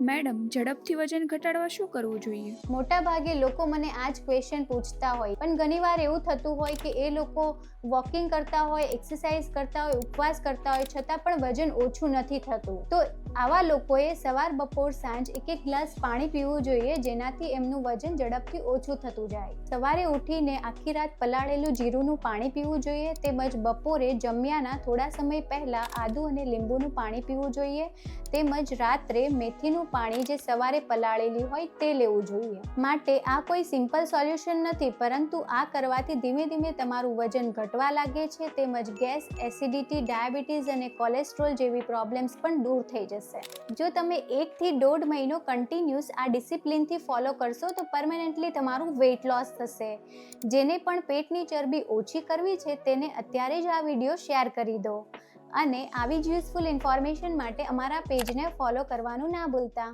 Madam, ઝડપથી વજન ઘટાડવા શું કરવું જોઈએ? મોટા ભાગે લોકો મને આ જ ક્વેશ્ચન પૂછતા હોય, પણ ઘણીવાર એવું થતું હોય કે એ લોકો વોકિંગ કરતા હોય, એક્સરસાઇઝ કરતા હોય, ઉપવાસ કરતા હોય, છતાં પણ વજન ઓછું નથી થતું. તો આવા લોકોએ સવાર, બપોર, સાંજ એક ગ્લાસ પાણી પીવું જોઈએ, જેનાથી એમનું વજન ઝડપથી ઓછું થતું જાય. સવારે ઉઠીને આખી રાત પલાળેલું જીરુંનું પાણી પીવું જોઈએ, તેમજ બપોરે જમ્યાના થોડા સમય પહેલા આદુ અને લીંબુનું પાણી પીવું જોઈએ, તેમજ રાત્રે મેથીનું પાણી જે સવારે પલાળેલી હોય તે લેવું જોઈએ. માટે આ કોઈ સિમ્પલ સોલ્યુશન નથી, પરંતુ આ કરવાથી ધીમે ધીમે તમારું વજન ઘટવા લાગે છે, તેમજ ગેસ, એસિડિટી, ડાયાબિટીસ અને કોલેસ્ટ્રોલ જેવી પ્રોબ્લેમ્સ પણ દૂર થઈ જશે. જો તમે 1 થી 1.5 મહિનો કન્ટિન્યુઅસ આ ડિસિપ્લિનથી ફોલો કરશો તો પરમેનન્ટલી તમારું વેઇટ લોસ થશે. જેને પણ પેટની ચરબી ઓછી કરવી છે તેને અત્યારે જ આ વિડીયો શેર કરી દો અને આવી જ યુઝફુલ ઇન્ફોર્મેશન માટે અમારા પેજને ફોલો કરવાનું ના ભૂલતા.